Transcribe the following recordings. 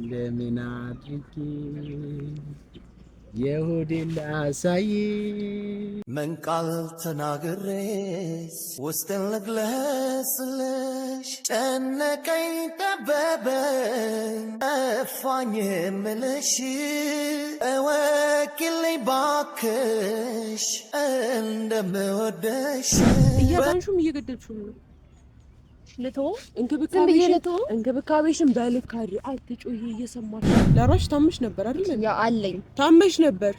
ለምን አድርጌ የሆዴን ላሳይ ምን ቃል ተናግሬስ ውስጤን ልግለጽልሽ ጨነቀኝ ጠበበኝ ጠፋኝ የምልሽ እወቂልኝ ባክሽ እንደምወደሽ እያዳንሹም እየገደልሽው ነው ለተው እንክብካቤሽን በልክ አድርጊ አትጮሂ እየሰማሽ ለራሽ ታምሽ ነበር አይደል ያ አለኝ ታምሽ ነበር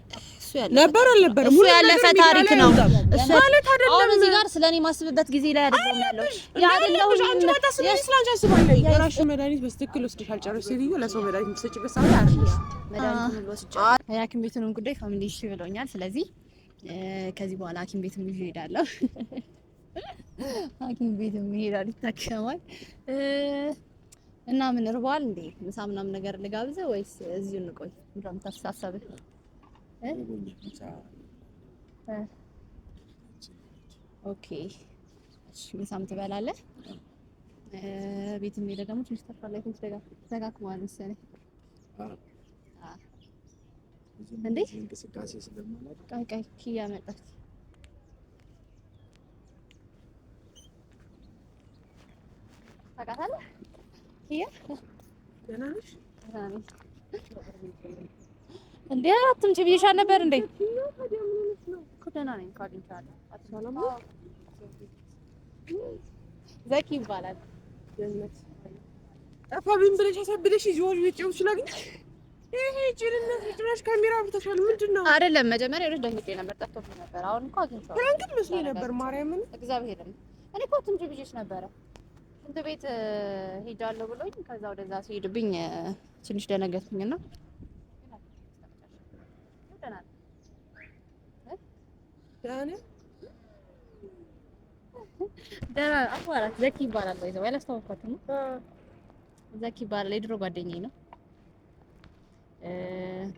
ነበር አልነበረም ሁሉ ያለፈ ታሪክ ነው እሱ ማለት አይደለም አሁን እዚህ ጋር ስለኔ ማስብበት ጊዜ ላይ አይደለም ያለው ያ አይደለም አንቺ ማታስብኝ ስላንቺ አስባለሁ የራሽ መድኃኒት በስትክክል ወስደሻል ጨርሰሽ ልዩ ለሰው መድኃኒት የምትሰጪበት ሰዓት አይደለም መድኃኒቱን ወስጃለሁ የሐኪም ቤቱን ጉዳይ ፋሚሊ እሺ ብሎኛል ስለዚህ ከዚህ በኋላ ሐኪም ቤት ምን ይሄዳለሁ ሐኪም ቤት መሄድ ይታከማል እና ምን እርቧል እንዴ ምሳ ምናምን ነገር ልጋብዘው ወይስ እዚሁ እንቆይ ምንም ታሳሰብህ ኦኬ እሺ ምሳም ትበላለህ ቤትም ሄደህ ደግሞ ትንሽ ተፋላይ ትንሽ ተጋክሟል መሰለኝ እንዴ እንቅስቃሴ ስለማላውቅ ቃይ ኪያ መጣች ታውቃታለህ ኪያ ደህና ነሽ እንዴ አትምጪ ብዬሻል ነበር እንዴ ደህና ነኝ ካድንቻለሁ አትሰላም ዘኪ ይባላል ጀነት ጠፋብኝ ብለሽ አሳብደሽ ይዞሽ ወጪው ስለግኝ ይሄ ጭርነት ጭራሽ ካሜራ ብተሻል ምንድነው አይደለም መጀመሪያ ረጅ ደንግጬ ነበር ጠፍቶብኝ ነበር አሁን እንኳን አግኝቼዋለሁ ፍራንክ መስሎኝ ነበር ማርያምን እግዚአብሔርን እኔ እኮ አትምጪ ብዬሽ ነበር እንት ቤት ሄጃለሁ ብሎኝ ከዛ ወደዛ ሲሄድብኝ ትንሽ ደነገጥኩኝና ደህና አቋራጭ ዘኪ ይባላል ወይዘው ያላስተዋወቅኳትም ዘኪ ይባላል የድሮ ጓደኛዬ ነው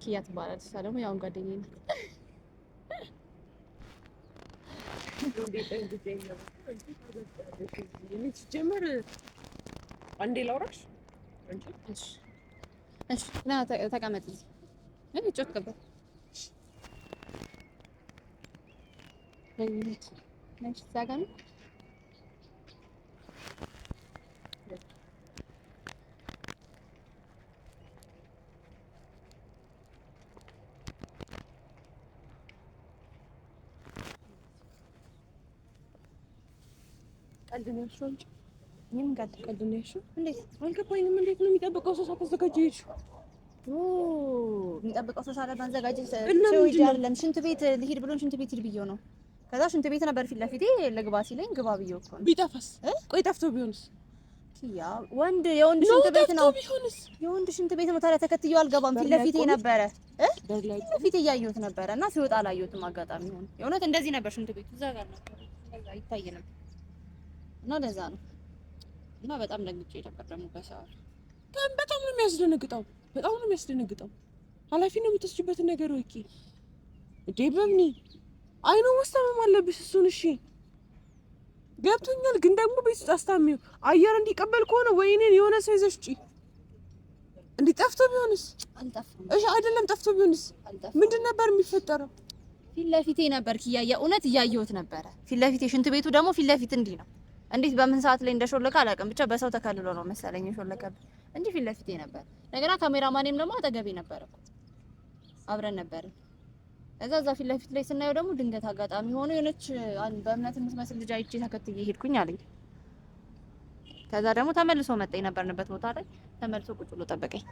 ኪያ ትባላለች እሷ ደግሞ ያው ጓደኛዬ ነው ጀመር አንዴ ላውራሽ እሺ ና ተቀመጥ እኔ ጮክ ገባ ነሽ ታጋም ቀልድነሽ እንጂ ምን ቀልድነሽ እንዴት አልገባኝም እንዴት ነው የሚጠብቀው ሰው ሳትዘጋጅ የሚጠብቀው ሰው ሳለ ማዘጋጀት ሰው ይጃለን ሽንት ቤት ልሂድ ብሎን ሽንት ቤት ሂድ ብየው ነው ከዛ ሽንት ቤት ነበር ፊት ለፊቴ ልግባ ሲለኝ ግባ ብየው እኮ ነው ቢጠፋስ ቆይ ጠፍቶ ቢሆንስ ያ የወንድ ሽንት ቤት ነው የወንድ ሽንት ቤት ነው ታዲያ ተከትየው አልገባም ፊት ለፊቴ ነበረ ፊት እያየሁት ነበረ እና ሲወጣ አላየሁትም አጋጣሚ ሆነ የእውነት እንደዚህ ነበር ሽንት ቤቱ እዛ ጋር ነበር እዛ ይታይ ነበር እና ለዛ ነው እና በጣም ደንግጬ ነበር ደግሞ በሰዓቱ በጣም ነው የሚያስደነግጠው በጣም ነው የሚያስደነግጠው ኃላፊነት የምትወስጂበትን ነገር ወቂ እዴ በምኒ አይኑ ወስተመም አለብሽ እሱን እሺ ገብቶኛል ግን ደግሞ ቤት ውስጥ አስታሚው አየር እንዲቀበል ከሆነ ወይኔን የሆነ ሰው ይዘሽ ውጪ እንዲጠፍቶ ቢሆንስ አልጠፋም እሺ አይደለም ጠፍቶ ቢሆንስ ምንድን ነበር የሚፈጠረው ፊት ለፊቴ ነበር ኪያያ እውነት እያየሁት ነበረ ፊት ለፊቴ ሽንት ቤቱ ደግሞ ፊት ለፊት እንዲህ ነው እንዴት በምን ሰዓት ላይ እንደሾለከ አላውቅም ብቻ በሰው ተከልሎ ነው መሰለኝ የሾለከብኝ እንጂ ፊት ለፊቴ ነበር ነገራ ካሜራማኔም ደግሞ አጠገቤ ነበር እኮ አብረን ነበር እዛ ፊት ለፊት ላይ ስናየው ደግሞ ድንገት አጋጣሚ ሆኖ የሆነች በእምነት የምትመስል ልጅ አይቼ ተከትዬ ሄድኩኝ አለኝ ከዛ ደግሞ ተመልሶ መጣ የነበርንበት ቦታ ላይ ተመልሶ ቁጭ ብሎ ጠበቀኝ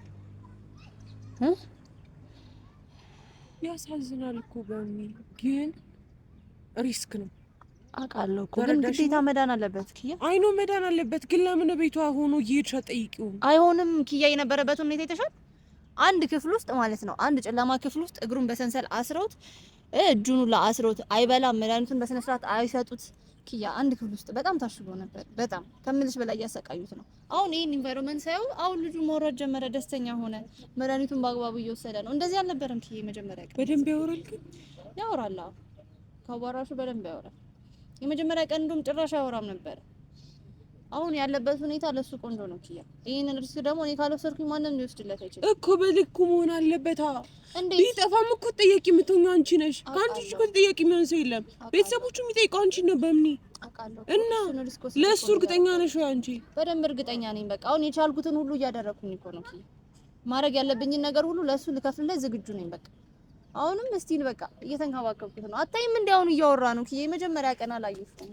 ያሳዝናል እኮ በሚል ግን ሪስክ ነው አውቃለሁ እኮ ግን ግዴታ መዳን አለበት ኪያ አይኖ መዳን አለበት ግን ለምን ቤቷ ሆኖ እየሄድሽ አትጠይቂውም አይሆንም ኪያ የነበረበት ሁኔታ ይተሻል አንድ ክፍል ውስጥ ማለት ነው አንድ ጨለማ ክፍል ውስጥ እግሩን በሰንሰል አስረውት እጁን ለአስረውት አይበላም መድኃኒቱን በስነ ስርዓት አይሰጡት ኪያ አንድ ክፍል ውስጥ በጣም ታሽጎ ነበር በጣም ከምልሽ በላይ ያሰቃዩት ነው አሁን ይሄን ኢንቫይሮንመንት ሳይው አሁን ልጁ መውረድ ጀመረ ደስተኛ ሆነ መድኃኒቱን በአግባቡ እየወሰደ ነው እንደዚህ አልነበረም ኪያ መጀመሪያ ቀን በደንብ ያወራል ግን ያወራል ካወራሹ በደንብ ያወራል የመጀመሪያ ቀን እንደውም ጭራሽ አያወራም ነበር አሁን ያለበት ሁኔታ ለሱ ቆንጆ ነው ኪያ። ይሄንን ሪስክ ደግሞ እኔ ካልወሰድኩኝ ማንም ሊወስድለት አይችልም እኮ። በልኩ መሆን አለበት። ቢጠፋም እኮ ተጠያቂ የምትሆኚው አንቺ ነሽ። ከአንቺ እኮ ተጠያቂ የሚሆን ሰው የለም። ቤተሰቦቹ የሚጠይቀው አንቺ ነው በእምኒ እና ለእሱ እርግጠኛ ነሽ ወይ አንቺ? በደንብ እርግጠኛ ነኝ። በቃ አሁን የቻልኩትን ሁሉ እያደረኩኝ እኮ ነው ኪያ። ማድረግ ያለብኝን ነገር ሁሉ ለእሱ ልከፍልለት ዝግጁ ነኝ። በቃ አሁንም እስቲል በቃ እየተንከባከብኩት ነው። አታይም እንዴ አሁን እያወራ ነው ኪያ። የመጀመሪያ ቀን አላየሽም?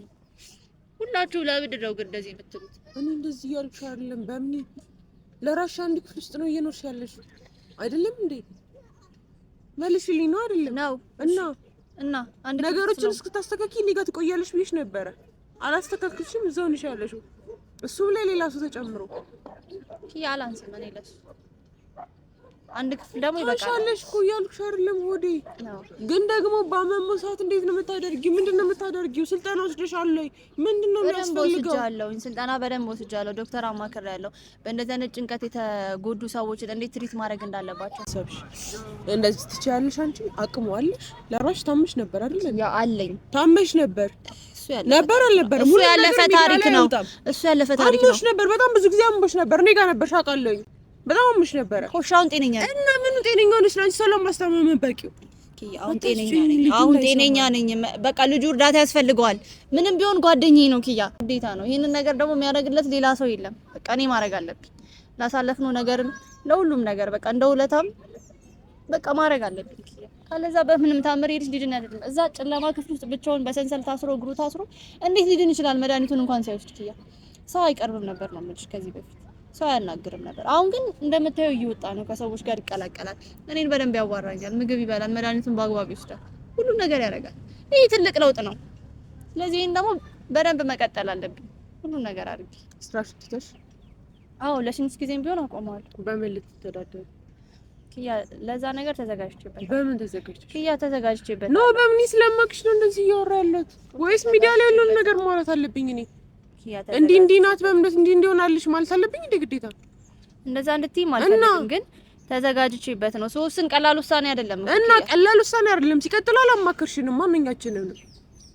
ሁላችሁ ለምንድን ነው ግን እንደዚህ የምትሉት? እኔ እንደዚህ እያልኩሽ አይደለም በእምኒ። ለራስሽ አንድ ክፍል ውስጥ ነው እየኖርሽ ያለሽው አይደለም እንዴ? መልሽልኝ ነው አይደለም ነው እና አንድ ነገሮችን እስክታስተካክይ እኔ ጋር ትቆያለሽ ብዬሽ ነበረ። አላስተካክልሽም፣ እዛው ነሽ ያለሽው። እሱም ላይ ሌላ ሰው ተጨምሮ ያላንስም እኔ ለሱ አንድ ክፍል ደግሞ ይበቃል። ታሻለሽ እኮ እያልኩሽ አይደለም ሆዴ። ግን ደግሞ በአመመው ሰዓት እንዴት ነው የምታደርጊው? ምንድን ነው የምታደርጊው? ስልጠና ወስደሻል ወይ? ምንድን ነው የሚያስፈልገው? ስልጠና በደንብ ወስጃለሁ። ዶክተር አማክሬያለሁ። በእንደዚህ አይነት ጭንቀት የተጎዱ ሰዎችን እንዴት ትሪት ማድረግ እንዳለባቸው ሰብሽ እንደዚህ ትችያለሽ። አንቺ አቅሙ አለሽ። ለራስሽ ታመሽ ነበር አይደል? ያ አለኝ። ታመሽ ነበር ነበር አልነበረም? እሱ ያለፈ ታሪክ ነው። እሱ ያለፈ ታሪክ ነው። አሞሽ ነበር። በጣም ብዙ ጊዜ አሞሽ ነበር። እኔ ጋር ነበርሽ አውቃለሁኝ። በጣም አሞሽ ነበር። ኮሻውን ጤነኛ ነኝ እና ምኑ ጤነኛ ነሽ? አንቺ ሰላም ማስታመም በቂው። አሁን ጤነኛ ነኝ። በቃ ልጁ እርዳታ ያስፈልገዋል። ምንም ቢሆን ጓደኛዬ ነው ኪያ፣ ግዴታ ነው። ይሄንን ነገር ደግሞ የሚያደርግለት ሌላ ሰው የለም። በቃ እኔ ማድረግ አለብኝ። ላሳለፍነው ነገርም ለሁሉም ነገር በቃ እንደ ውለታም በቃ ማድረግ አለብኝ ኪያ። ካለዛ በምንም ታምር ይልሽ ሊድን አይደለም። እዛ ጨለማ ክፍል ውስጥ ብቻውን በሰንሰል ታስሮ እግሩ ታስሮ እንዴት ሊድን ይችላል? መድኃኒቱን እንኳን ሳይወስድ ኪያ። ሰው አይቀርብም ነበር ነው የምልሽ ከዚህ በፊት ሰው አያናግርም ነበር። አሁን ግን እንደምታየው እየወጣ ነው፣ ከሰዎች ጋር ይቀላቀላል። እኔን በደንብ ያዋራኛል፣ ምግብ ይበላል፣ መድኃኒቱን በአግባቡ ይወስዳል፣ ሁሉም ነገር ያደርጋል። ይሄ ትልቅ ለውጥ ነው። ስለዚህ ይሄን ደግሞ በደንብ መቀጠል አለብኝ። ሁሉም ነገር አድርጊ። ስራሽ ትተሽ? አዎ ለሽንት ጊዜም ቢሆን አቆማለሁ። በምን ልትተዳደሪ? ኪያ ለዛ ነገር ተዘጋጅቼበት። በምን ተዘጋጅቼ? ኪያ ተዘጋጅቼበት ነው። በምን ስለማክሽ ነው እንደዚህ እያወራ ያለሁት? ወይስ ሚዲያ ላይ ያለውን ነገር ማውራት አለብኝ እኔ? እንዲህ ናት በእምነት እንዲህ እንዲሆናልሽ ማለት አለብኝ እንደ ግዴታ? እንደዛ እንድትይ ማለት ነው። ግን ተዘጋጅቼበት ነው። ሶስን ቀላል ውሳኔ አይደለም እና ቀላል ውሳኔ አይደለም። ሲቀጥል አላማከርሽንም። ማንኛችንም ነው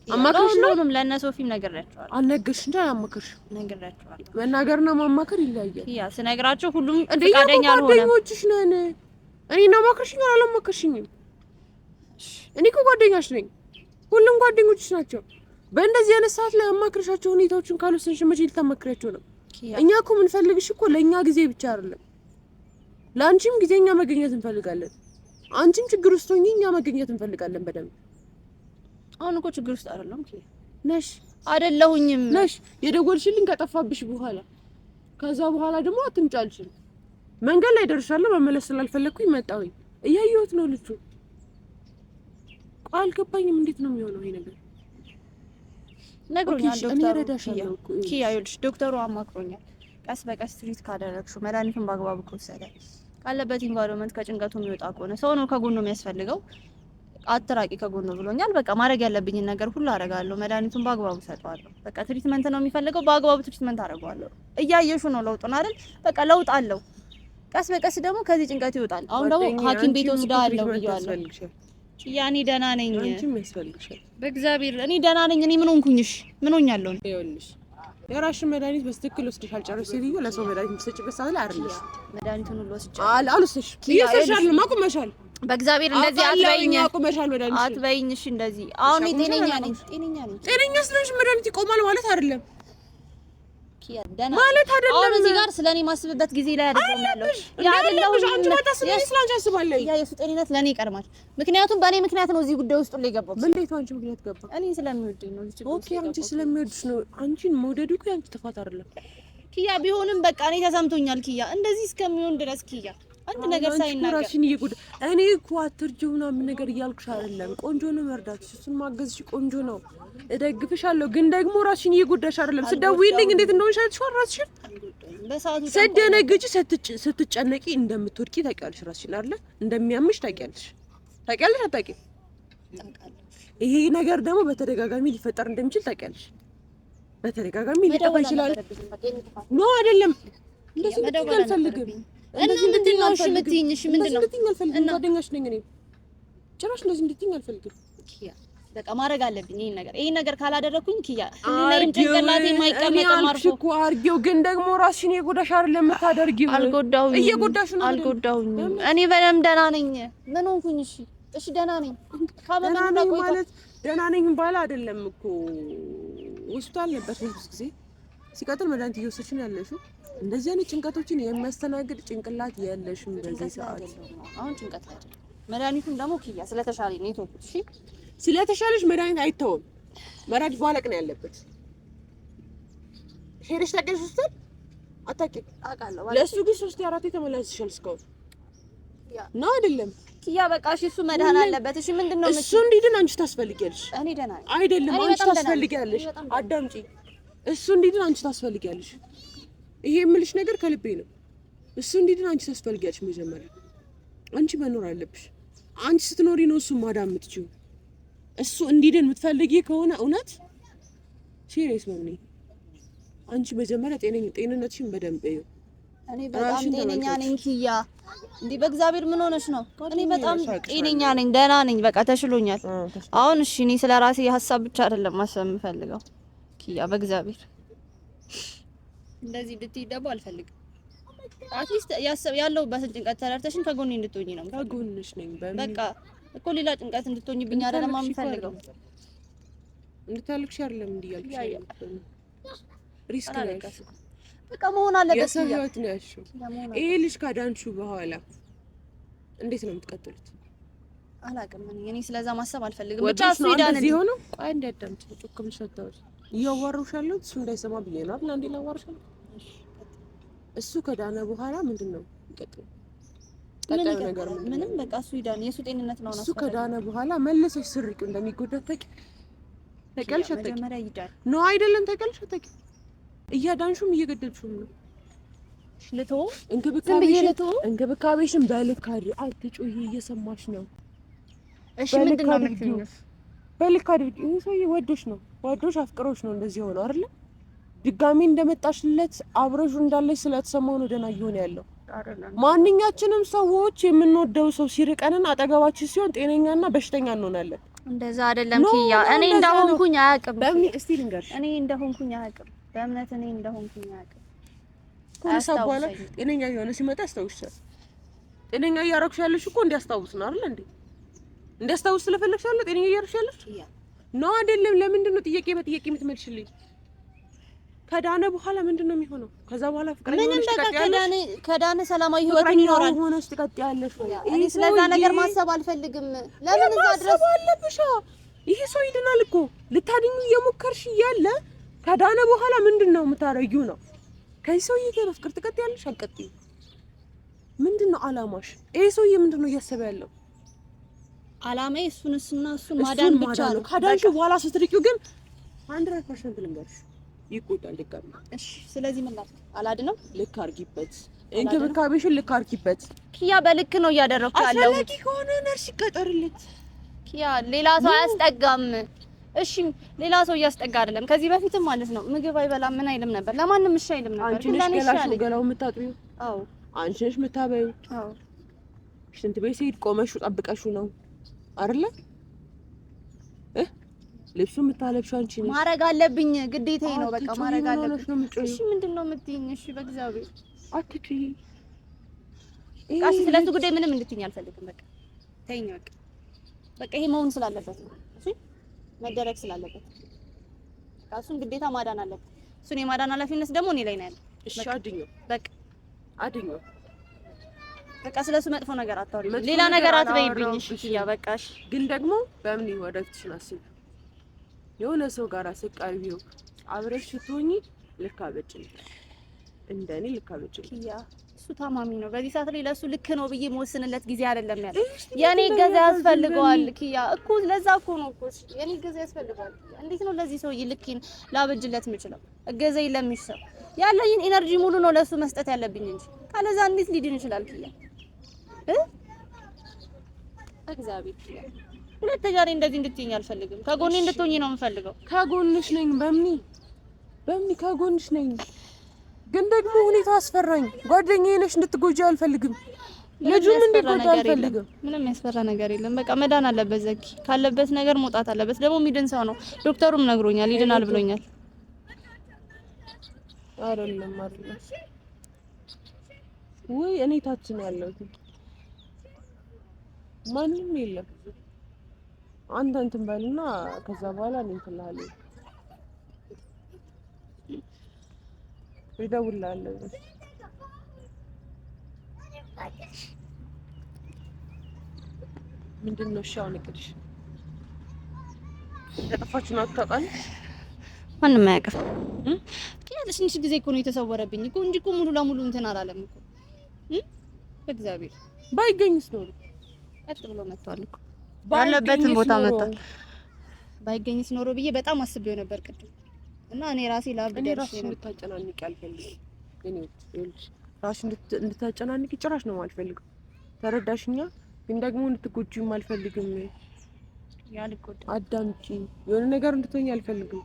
አማከርሽ ነው። ለእነ ሶፊም ነግሬያቸዋለሁ። አልነገርሽ እንጂ አላማከርሽም። ነግሬያቸዋለሁ። መናገርና ማማከር ይለያያል። ያ ስነግራቸው ሁሉም ፈቃደኛ አልሆነም። ጓደኞችሽ ነን። እኔ ነው ማከርሽኝ አላማከርሽኝም? እኔ እኮ ጓደኛሽ ነኝ። ሁሉም ጓደኞችሽ ናቸው። በእንደዚህ አይነት ሰዓት ላይ አማክርሻቸው ሁኔታዎችን ካልወሰንሽ መቼ ልታማክሪያቸው ነው? እኛ እኮ የምንፈልግሽ እኮ ለእኛ ጊዜ ብቻ አይደለም፣ ለአንቺም ጊዜ እኛ መገኘት እንፈልጋለን። አንቺም ችግር ውስጥ ሆኜ እኛ መገኘት እንፈልጋለን በደንብ። አሁን እኮ ችግር ውስጥ አይደለም ነሽ አይደለሁኝም ነሽ። የደወልሽልኝ ከጠፋብሽ በኋላ ከዛ በኋላ ደግሞ አትምጫልሽ። መንገድ ላይ ደርሻለሁ፣ መመለስ ስላልፈለኩኝ መጣሁኝ። እያየሁት ነው ልጁ። አልገባኝም። እንዴት ነው የሚሆነው ይሄ ነገር? ነግሮኛል ዶክተሩ ኪያ። ይኸውልሽ ዶክተሩ አማክሮኛል። ቀስ በቀስ ትሪት ካደረግሽው መድኃኒቱን በአግባቡ ከወሰደ ካለበት ኢንቫይሮንመንት ከጭንቀቱ የሚወጣ ከሆነ ሰው ነው ከጎኑ የሚያስፈልገው፣ አትራቂ ከጎኑ ብሎኛል። በቃ ማድረግ ያለብኝን ነገር ሁሉ አደርጋለሁ። መድኃኒቱን በአግባቡ ሰጠዋለሁ። በቃ ትሪትመንት ነው የሚፈልገው፣ በአግባቡ ትሪትመንት አደርገዋለሁ። እያየሽው ነው ለውጡን አይደል? በቃ ለውጥ አለው። ቀስ በቀስ ደግሞ ከዚህ ጭንቀት ይወጣል። አሁን ደግሞ ሐኪም ቤት ወስዳለሁ ብያለሁ። ያኔ ደህና ነኝ። አንቺም ያስፈልግሻል። በእግዚአብሔር እኔ ደህና ነኝ። እኔ ምን ሆንኩኝሽ? ምን ሆኛለሁ? ይኸውልሽ የራስሽን መድኃኒት በስትክክል ወስደሻል። ጨርሰሽ ሴትዮ ለሰው መድኃኒት የምትሰጪበት ሰዓት ላይ አይደለሽ። መድኃኒቱን ሁሉ ወስጃለሁ። አልወሰድሽ ይሰሻል። ማቁመሻል። በእግዚአብሔር እንደዚህ አትበይኝ። ማቁመሻል። መድኃኒት አትበይኝ። እሺ እንደዚህ አሁን ጤነኛ ነኝ። ጤነኛ ስለሽ መድኃኒት ይቆማል ማለት አይደለም ማለት አይደለም። አሁን እዚህ ጋር ስለኔ ማስብበት ጊዜ ላይ አይደለም ያለው። ያ አይደለም አንቺ ማታስቢኝ ስለአንቺ አስባለሁ። ያ የሱ ጤንነት ለኔ ይቀርማል። ምክንያቱም በእኔ ምክንያት ነው እዚህ ጉዳይ ውስጥ ላይ ገባው። እንዴት አንቺ ምክንያት ገባ? እኔ ስለሚወደኝ ነው እዚህ። ኦኬ አንቺ ስለሚወድሽ ነው። አንቺን መውደዱ እኮ ያንቺ ጥፋት አይደለም ኪያ። ቢሆንም በቃ እኔ ተሰምቶኛል ኪያ፣ እንደዚህ እስከሚሆን ድረስ ኪያ አንድ ነገር ሳይናገር ራስሽን እየጎዳ እኔ እኮ አትርጂው ምናምን ነገር እያልኩሽ አይደለም። ቆንጆ ነው መርዳትሽ፣ እሱን ማገዝሽ ቆንጆ ነው፣ እደግፍሻለሁ። ግን ደግሞ ራስሽን እየጎዳሽ አይደለም። ስደውይልኝ እንዴት እንደሆንሽ አይተሽዋል። ራስሽን በሰዓቱ ስትደነግጪ ስትጨነቂ እንደምትወድቂ ታውቂያለሽ። ራስሽን አይደለ እንደሚያምሽ ታውቂያለሽ። አታውቂም? ይሄ ነገር ደግሞ በተደጋጋሚ ሊፈጠር እንደሚችል ታውቂያለሽ። በተደጋጋሚ ሊጠፋ ይችላል። ኖ አይደለም እንደዚህ አልፈልግም። እንደዚህ እንድትይኝ አልፈልግም። እሺ ምንድነው? እንደዚህ አልፈልግም። ጓደኛሽ ነኝ እኔ። ጭራሽ እንደዚህ እንድትይኝ አልፈልግም። በቃ ማድረግ አለብኝ ይሄን ነገር ካላደረኩኝ ኪያ ህሊናዬም ጭንቅላቴ የማይቀመጥ ማርፎ እኮ አርጌው ግን ደግሞ ራስሽን የጎዳሽ አይደለም የምታደርጊው አልጎዳሁኝ እየጎዳሽ ነው አልጎዳሁኝ እኔ በደምብ ደህና ነኝ ምን ሆንኩኝ እሺ ደህና ነኝ ካመመኝ ማለት ደህና ነኝ ባላ አይደለም እኮ ሆስፒታል ነበር ብዙ ጊዜ ሲቀጥል መድኃኒት እየወሰድሽ ነው ያለሽው እንደዚህ አይነት ጭንቀቶችን የሚያስተናግድ ጭንቅላት ያለሽም በዚህ ሰዓት አሁን ጭንቀት አይደለም መድኃኒቱም ደግሞ ኪያ ስለተሻለኝ ነው የተወኩት እሺ ስለተሻለሽ መድኃኒት አይተውም መድኃኒት ማለቅ ነው ያለበት ሄደሽ ታውቂያለሽ ሆስፒታል አታውቂም አውቃለሁ ለእሱ ግን 3-4 ተመላልሰሻል እስካሁን ነው አይደለም ኪያ በቃ እሺ እሱ መድኃኒት አለበት እሺ ምንድነው እሱ እንዲድን አንቺ ታስፈልጊያለሽ እኔ ደህና ነኝ አይደለም አንቺ ታስፈልጊያለሽ አዳምጪ እሱ እንዲድን አንቺ ታስፈልጊያለሽ ይሄ የምልሽ ነገር ከልቤ ነው እሱ እንዲድን አንቺ ታስፈልጊያለሽ መጀመሪያ አንቺ መኖር አለብሽ አንቺ ስትኖሪ ነው እሱ ማዳን የምትችይው እሱ እንዲድን የምትፈልጊ ከሆነ እውነት ሲሪየስ ነው አንቺ መጀመሪያ ጤንነትሽን በደንብ እዩ እኔ በጣም ጤነኛ ነኝ ኪያ እንዴ በእግዚአብሔር ምን ሆነሽ ነው እኔ በጣም ጤነኛ ነኝ ደህና ነኝ በቃ ተሽሎኛል አሁን እሺ እኔ ስለራሴ ሀሳብ ብቻ አይደለም ማሰብ የምፈልገው ኪያ በእግዚአብሔር እንደዚህ ብትይ ደግሞ አልፈልግም አትሊስት ያለሁበትን ጭንቀት ተረድተሽን ከጎኔ እንድትሆኚ ነው ከጎንሽ ነኝ በቃ እኮ ሌላ ጭንቀት እንድትሆኚብኝ አይደለም የምፈልገው እንድታልቅሽ አይደለም እንዲያልኩሽ ሪስክ ነው በቃ መሆን አለበት የሰው ህይወት ነው ያልሽው ይሄ ልጅ ካዳንሽው በኋላ እንዴት ነው የምትቀጥሉት አላውቅም እኔ ስለዛ ማሰብ አልፈልግም ብቻ እሱ ይዳን እንደዚህ ሆኖ አንድ ያዳምጥ ጮክም ሸታውሽ እያዋራሁሻለሁ እሱ እንዳይሰማ ብዬ ነው አይደል አንዴ ላዋራሻለሁ እሱ ከዳነ በኋላ ምንድነው ይቀጥል ተቀጣዩ ነገር ምንም በቃ እሱ ይዳን የሱ ጤንነት ነው እሱ ከዳነ በኋላ መልሰሽ ስርቂው እንደሚጎዳ ተቀልሽ መጀመሪያ ይዳን ነው አይደለም ተቀልሽ እያዳንሹም እየገደልሽም ነው ልተው እንክብካቤሽን በልክ አድርጊ አትጮሂ እየሰማሽ ነው እሺ ምንድነው የምትይኝ በልክ አድርጊ ይሄ ሰውዬ ወዶሽ አፍቅሮሽ ነው እንደዚህ ሆኖ አይደል ድጋሚ እንደመጣሽለት አብረሹ እንዳለሽ ስለተሰማው ነው ደና ይሆን ያለው ማንኛችንም ሰዎች የምንወደው ሰው ሲርቀንን አጠገባችን ሲሆን ጤነኛና በሽተኛ እንሆናለን እንደዛ አይደለም ኪያ እኔ እንደሆንኩኝ አያውቅም በምን እስቲ ልንገርሽ እኔ እንደሆንኩኝ አያውቅም በእምነት እኔ እንደሆንኩኝ አያውቅም ኮንሳባላ ጤነኛ የሆነ ሲመጣ ያስታውሻል ጤነኛ እያረግሽ ያለሽ እኮ እንዲያስታውስ ነው አይደል እንዲያስታውስ ስለፈለግሽ አይደል ጤነኛ እያረግሽ ያለሽ ነው አይደለም ለምንድን ነው ጥያቄ በጥያቄ የምትመልሽልኝ ከዳነ በኋላ ምንድነው የሚሆነው ከዛ በኋላ ፍቅረኛ ሆነሽ ትቀጥያለሽ ከዳነ ሰላማዊ ህይወትን ይኖራል ሆነሽ ትቀጥያለሽ እኔ ስለዛ ነገር ማሰብ አልፈልግም ለምን እዛ ድረስ አለብሽ ይሄ ሰው ይድናል እኮ ልታድኝ እየሞከርሽ እያለ ከዳነ በኋላ ምንድነው የምታረጊው ነው ከዚህ ሰውዬ ጋር ፍቅር ትቀጥያለሽ አልቀጥይም ምንድነው አላማሽ ይሄ ሰውዬ ምንድነው እያሰበ ያለው አላማዬ እሱን ማዳን ብቻ ነው ካዳንሽ በኋላ ስትርቂው ግን 100% ልንገርሽ ይቆጣል ድጋሚ እሺ ስለዚህ ምን ላድርግ አላድንም ልክ አርጊበት እንክብካቤሽን ልክ አርጊበት ኪያ በልክ ነው እያደረኩ ያለው አስፈላጊ ከሆነ ነርስ ይቀጠርልት ኪያ ሌላ ሰው አያስጠጋም እሺ ሌላ ሰው እያስጠጋ አይደለም ከዚህ በፊትም ማለት ነው ምግብ አይበላም ምን አይልም ነበር ለማንም እሺ አይልም ነበር አንቺ ነሽ ገላው የምታጥቢው አዎ አንቺ ነሽ የምታበይው አዎ ሽንት ቤት ሲሄድ ቆመሽው ጠብቀሽው ነው አይደለ ልብሱ የምታለብሽው አንቺ ነሽ ማረግ አለብኝ ግዴታዬ ነው በቃ ማረግ አለብኝ እሺ ምንድነው የምትይኝ እሺ በእግዚአብሔር አትጪ ቃሽ ስለሱ ጉዳይ ምንም እንድትይኝ አልፈልግም በቃ ተይኝ በቃ ይሄ መሆን ስላለበት ነው እሺ መደረግ ስላለበት ቃሱን ግዴታ ማዳን አለበት እሱን የማዳን ኃላፊነት ደግሞ እኔ ላይ ነው ያለው እሺ አድኛው በቃ አድኛው በቃ ስለሱ መጥፎ ነገር አታውሪ ሌላ ነገር አትበይብኝ እሺ ያ በቃሽ ግን ደግሞ በምን ወደፊትሽን አስቢ የሆነ ሰው ጋር አሰቃይው አብረሽ ስትሆኚ ልክ አበጭልኝ እንደኔ ልክ አበጭልኝ ያ እሱ ታማሚ ነው በዚህ ሰዓት ላይ ለሱ ልክ ነው ብዬ መወስንለት ጊዜ አይደለም ያለው የኔ ገዛ ያስፈልገዋል ኪያ እኮ ለዛ እኮ ነው እኮ የኔ ገዛ ያስፈልገዋል እንዴት ነው ለዚህ ሰው ልክን ላበጅለት የምችለው እገዛይ ለሚሰው ያለኝን ኢነርጂ ሙሉ ነው ለሱ መስጠት ያለብኝ እንጂ ካለዛ እንዴት ሊድን ይችላል ኪያ እግዚአብሔር ኪያ ሁለተኛ ላይ እንደዚህ እንድትይኝ አልፈልግም ከጎኔ እንድትሆኚ ነው የምፈልገው ከጎንሽ ነኝ በምን ከጎንሽ ነኝ ግን ደግሞ ሁኔታ አስፈራኝ ጓደኛዬ ነሽ እንድትጎጂ አልፈልግም ልጁም እንዲጎዳ አልፈልግም። ምንም ያስፈራ ነገር የለም። በቃ መዳን አለበት ዘኪ። ካለበት ነገር መውጣት አለበት። ደግሞ የሚድን ሰው ነው። ዶክተሩም ነግሮኛል፣ ይድናል ብሎኛል። አይደለም ወይ እኔ ታች ነው ያለሁት፣ ማንም የለም። አንተ እንትን በልና ከዛ በኋላ እኔ እንትን እልሃለሁ፣ እደውልልሃለሁ። ምንድን ነው? እሺ አሁን እቅድሽ ተጠፋችሁ ነው አታውቃለህ? ማንም አያውቅም። ትንሽ ጊዜ እኮ ነው የተሰወረብኝ እኮ እንጂ እኮ ሙሉ ለሙሉ እንትን አላለም እኮ። በእግዚአብሔር ባይገኝስ ነው ቀጥ ብሎ መጥቷል እኮ ባለበትን ቦታ መጥቷል። ባይገኝስ ኖሮ ብዬ በጣም አስቤው ነበር ቅድም እና እኔ ራሴ ላብድ ደርሼ ነው። እንድታጨናንቂ አልፈልግም። እኔ ራስሽ እንድታጨናንቂ ጭራሽ ነው የማልፈልገው። ተረዳሽኛ? ግን ደግሞ እንድትጎጂም አልፈልግም። ያልቆጥ አዳምጪ። የሆነ ነገር እንድትሆኝ አልፈልግም።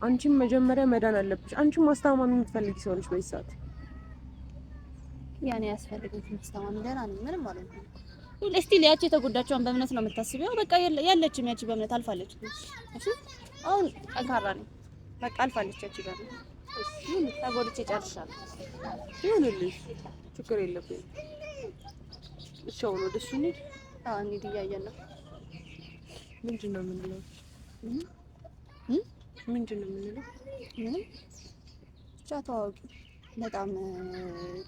አንቺም መጀመሪያ መዳን አለብሽ። አንቺም ማስተማመን የምትፈልጊ ሰው ነሽ በዚህ ሰዓት። ያኔ ያስፈልግሽ ማስተማመን ደህና ነኝ ምንም ማለት ነው። እስቲል ያቺ የተጎዳቸውን በእምነት ነው የምታስቢው። በቃ ያለችም ያቺ በእምነት አልፋለች። እሺ አሁን ጠንካራ ነኝ። በቃ አልፋለች ያቺ በእምነት። እሺ ተጎድቼ ጨርሻለሁ። ይሁንልሽ፣ ችግር የለብኝም። እሺ አሁን ወደ እሱ እንሂድ። እንሂድ። እያየን ነው። ምንድን ነው የምንለው? ምንድን ነው የምንለው? ምንም ብቻ ተዋወቂ። በጣም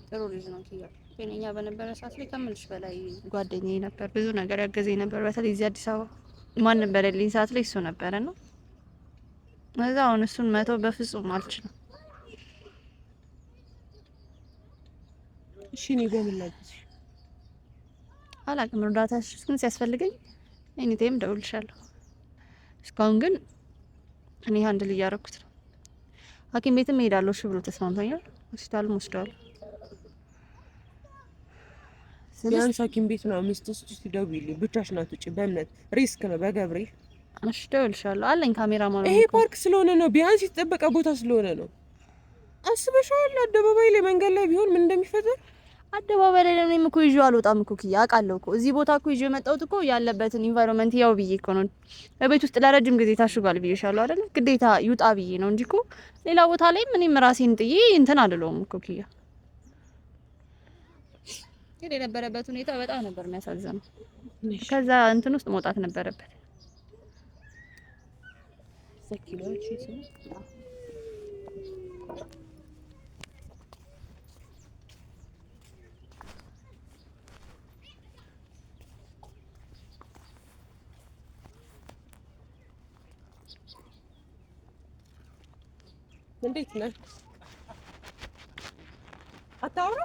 ጥሩ ልጅ ነው ኪያ። እኛ በነበረ ሰዓት ላይ ከምልሽ በላይ ጓደኛዬ ነበር። ብዙ ነገር ያገዘኝ ነበር። በተለይ እዚህ አዲስ አበባ ማንም በሌለኝ ሰዓት ላይ እሱ ነበረ ነው። እዛ አሁን እሱን መተው በፍጹም አልችልም። እሺ እኔ በምን ላግዝሽ? አላውቅም። እርዳታሽ ግን ሲያስፈልገኝ እኔም እደውልልሻለሁ። እስካሁን ግን እኔ አንድ ልጅ ያደረኩት ነው። ሐኪም ቤትም እሄዳለሁ እሺ ብሎ ተስማምቶኛል። ሆስፒታልም ወስደዋል። ቢያንስ ሐኪም ቤት ነው ሚስትሽ ትደውይልኝ። ብቻሽን አትውጪ። በእምነት ሪስክ ነው። በገብርኤል እሺ እደውልልሻለሁ። አለኝ ካሜራማን። ይሄ ፓርክ ስለሆነ ነው፣ ቢያንስ የተጠበቀ ቦታ ስለሆነ ነው። አስበሽዋል? አደባባይ ላይ መንገድ ላይ ቢሆን ምን እንደሚፈጠር። አደባባይ ላይ እኔም እኮ ይዤው አልወጣም እኮ ኪያ፣ አውቃለሁ እኮ እዚህ ቦታ እኮ ይዤው የመጣሁት እኮ ያለበትን ኢንቫይሮንመንት ያው ብዬ እኮ ነው። በቤት ውስጥ ለረጅም ጊዜ ታሽጓል ብዬሻለሁ አይደል? ግዴታ ይውጣ ብዬ ነው እንጂ እኮ ሌላ ቦታ ላይ ምንም ራሴን ጥዬ እንትን አልለውም እኮ ኪያ። ግን የነበረበት ሁኔታ በጣም ነበር የሚያሳዝነው። ከዛ እንትን ውስጥ መውጣት ነበረበት። ሰኪናዎች እንዴት ነህ? አታውራ?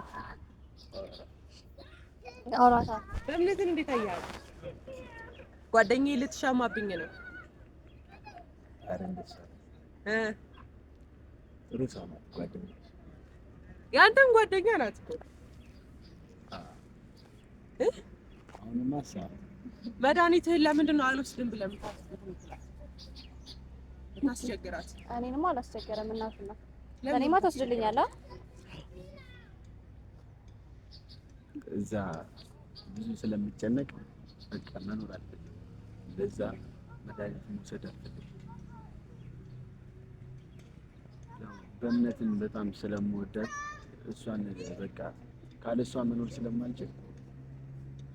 አውራታ በእምነትን እንዴት አያለ? ጓደኛዬ ልትሻማብኝ ነው። አረ እንደዛ ጥሩ ሰው ነው ጓደኛዬ። ያንተም ጓደኛ ናት እኮ። አሁንማ መድኃኒትህን ለምንድን ነው አልወስድም ብለህ የምታስቸግራት? እኔንማ አላስቸገረም። እናቱና ለኔማ ትወስድልኛለህ። እዛ ብዙ ስለምጨነቅ በቃ መኖር አልፈልግም። ለዛ መድኃኒት መውሰድ አልፈልግም። ያው በእምነትን በጣም ስለምወዳት እሷን በቃ ካለ እሷ መኖር ስለማልችል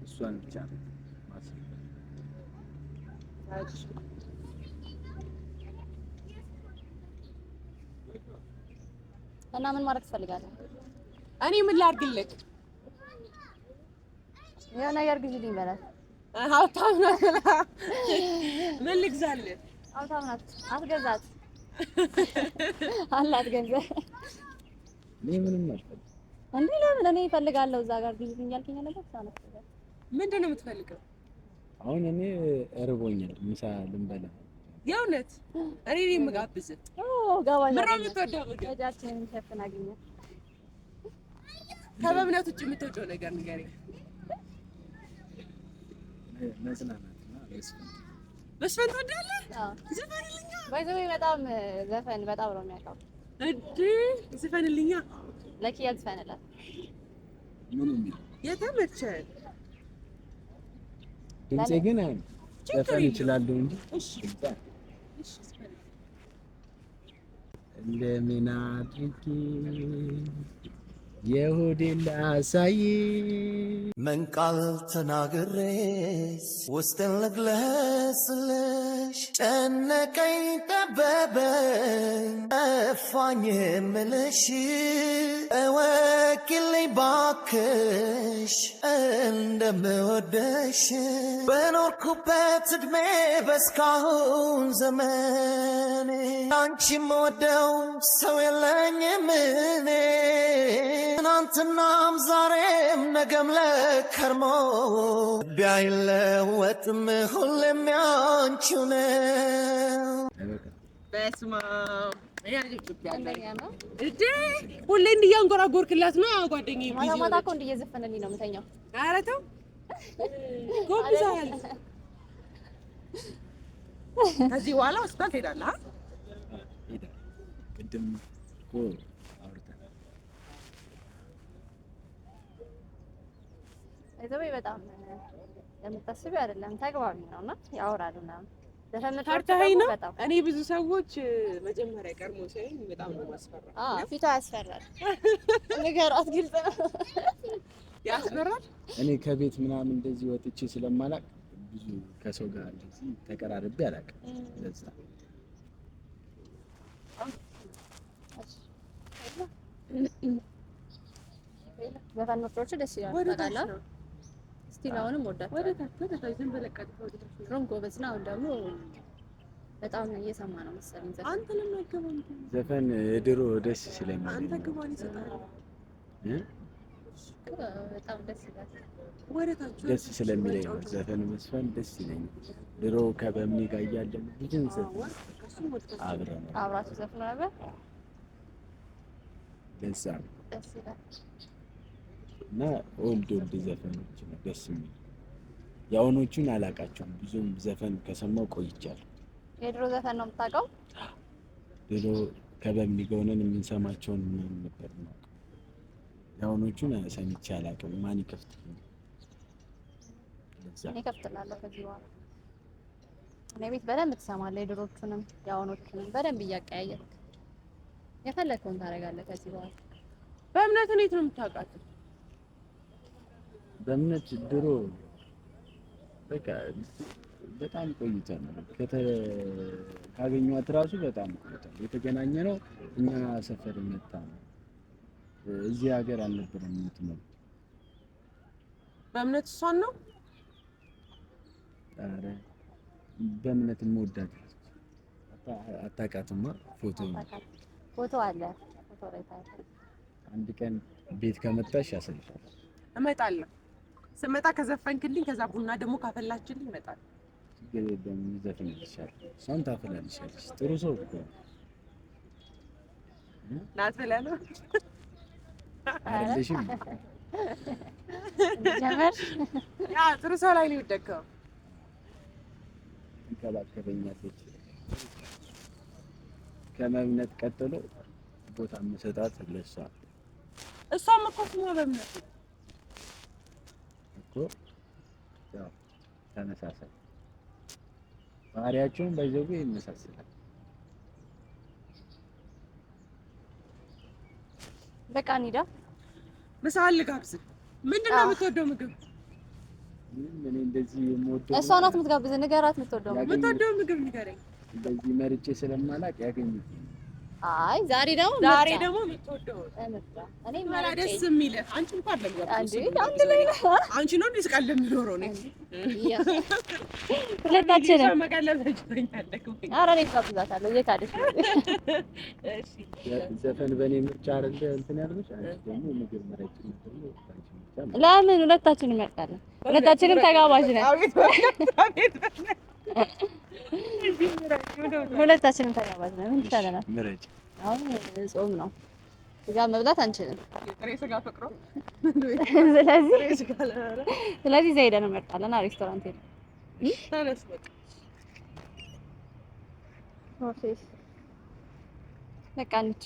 እሷን ብቻ ነው ማሰብ። እና ምን ማድረግ ትፈልጋለህ? እኔ ምን ላድርግልህ? የሆነ ነገር ግዢልኝ በላት። ሀብታም ናት። ምን ልግዛልህ? ሀብታም ናት። አትገዛት አላት ገንዘብ። እኔ ምንም አልፈልግም። እንዴ ለምን? እኔ እፈልጋለሁ እዛ ጋር ግዢልኝ ያልከኝ ነገር ሳነስ። ምንድን ነው የምትፈልገው? አሁን እኔ እርቦኛል፣ ምሳ ልንበላ። የእውነት እኔ ነኝ የምጋብዝህ። ጋባዥ ምነው የምትወደው ምግብ? እጃችንን ሸፍን አገኘን። ከበእምነት ውጭ የምትወደው ነገር ንገረኝ። መዝናናትና መስፈን። መስፈን ትወዳለህ? ዘፈንልኛ። ባይዘው በጣም ዘፈን በጣም ነው የሚያውቀው። እንዴ ዘፈንልኛ። ለኪያ ዘፈንላት። ምን የሚለው የተመቸን ድምጼ ግን ዘፈን እችላለሁ እንጂ እንደምን አድርጌ የሆዴን ላሳይ ምን ቃል ተናግሬስ ውስጤን ልግለጽልሽ ጨነቀኝ ጠበበኝ ጠፋኝ የምልሽ እወቂልኝ ባክሽ እንደምወደሽ በኖርኩበት ዕድሜ በስካሁን ዘመን አንቺ የምወደው ሰው የለኝም እኔ ትናንትናም ዛሬም ነገም ለከርሞ ቢያይለወጥም ሁሌም ያንቺው ነው። በስመ አብ ሁሌ እንዲያንጎራጎርክላት ነው ጓደኛዬ። ማታ ማታ እኮ እየዘፈነልኝ ነው የምተኛው። ኧረ ተው ጎብዛል። ከዚህ በኋላ ሆስፒታል ትሄዳለህ? ቅድም እኮ አውርተናል። አይዘው በጣም የምታስቢው አይደለም ተግባቢ ነውና ያወራል ምናምን ፈርተኸኝ ነው። እኔ ብዙ ሰዎች መጀመሪያ ቀርሞ ሳይሆን በጣም ነው ማስፈራ። ፊቷ ያስፈራል። ንገሯት፣ ግልጽ ነው ያስፈራል። እኔ ከቤት ምናምን እንደዚህ ወጥቼ ስለማላቅ ብዙ ከሰው ጋር እንደዚህ ተቀራርቤ አላውቅም። ለዛ ዘፈን ምርጫዎች ደስ ይላሉ። ታውቃለህ ስቲል አሁንም ወዳት ወደ ታች ዝም ብለህ ቀጥታ ወደ ታች ድሮም ጎበዝ ነው። አሁን ደግሞ በጣም እየሰማ ነው መሰለኝ ዘፈን። አንተ ለምን አትገባም? ዘፈን ድሮ ደስ ሲለኛል። አንተ ግባን ይሰጣል በጣም ደስ ይላል። ወደ ታች ደስ ስለሚለኝ ነው ዘፈን መስፈን ደስ ይለኛል። ድሮ ከበምኒ ጋር እያለን ብዙ ዘፈን አብረን አብራችሁ ዘፍኑ ነበር። ደስ ይላል እና ኦልድ ዘፈኖች ነው ደስ የሚል። የአሁኖቹን አላውቃቸውም። ብዙም ዘፈን ከሰማው ቆይቻለሁ። የድሮ ዘፈን ነው የምታውቀው? ድሮ ከበምኒ ጋር ሆነን የምንሰማቸውን ምናምን ነበር ነው። የአሁኖቹን ሰምቼ አላውቅም። ማን ይከፍትልኝ? እኔ እከፍትልሃለሁ ከዚህ በኋላ። እኔ ቤት በደንብ ትሰማለህ። የድሮቹንም የአሁኖቹንም በደንብ እያቀያየርክ የፈለግከውን ታደርጋለህ ከዚህ በኋላ። በእምነት እንዴት ነው የምታውቃት? በእምነት ድሮ በቃ በጣም ቆይቷል። ካገኘኋት እራሱ በጣም ቆይቷል። የተገናኘነው እኛ ሰፈር መጣ ነው። እዚህ ሀገር አልነበረም የምትኖረው። በእምነት እሷን ነው? ኧረ በእምነት የምወዳት አታውቃትማ። ፎቶ አለ። ፎቶ ላይ ታያለህ። አንድ ቀን ቤት ከመጣሽ ያሳይሻል። እመጣለሁ። ስመጣ ከዘፈንክልኝ ከዛ ቡና ደግሞ ካፈላችልኝ እመጣለሁ። ችግር የለም። ዘፈንልሻለሁ። እሷን ታፈላልሻለች። ጥሩ ሰው እኮ ናት ብለህ ነው አይደለሽም? ጀመር ያ ጥሩ ሰው ላይ ነው የወደቀው። ትንከባከበኛለች። ከመብነት ቀጥሎ ቦታ የምሰጣት ለእሷ። እሷም እኮ ስሟ በእምነት ነው እኮ። ያው ተመሳሳይ ባህሪያቸውን በዘጉ ይመሳሰላል። በቃ እንሂዳ። ምሳ ልጋብዝ። ምንድን ነው የምትወደው ምግብ? እኔ እንደዚህ የምወደው እሷ ናት የምትጋብዝ። ንገራት የምትወደው ምግብ ንገረኝ። እንደዚህ መርጬ ስለማላውቅ ያገኙት። አይ ዛሬ ደግሞ የምትወደው እኔ ማለት ደስ የሚልህ አንቺ እንኳን አንድ ላይ ነው። አንቺ ነው እንዴ ስቃል ለምኖረው ነው ሁለታችንም መቀለብ ተጀምኛለህ። ኧረ እኔ ጋብዛታለሁ። እየካደሽ ነው። እሺ ዘፈን በእኔ ምርጫ አይደለ እንትን ያልኩሽ። አንቺ ደግሞ ምግብ መረጭ ነው። ለምን ሁለታችንም እንመርጣለን? ሁለታችንም ተጋባዥ ነን። ሁለታችንም ተጋባዥ ነን። ምን ይሻለናል? ምረጭ። አሁን ጾም ነው። ስጋ መብላት አንችልም። ጥሬ ስጋ ፈቅሮ ስለዚህ እዛ ሄደን እንመርጣለን። ሬስቶራንት ሄደን ተነስ በቃ። ኦኬ በቃ እንሂድ።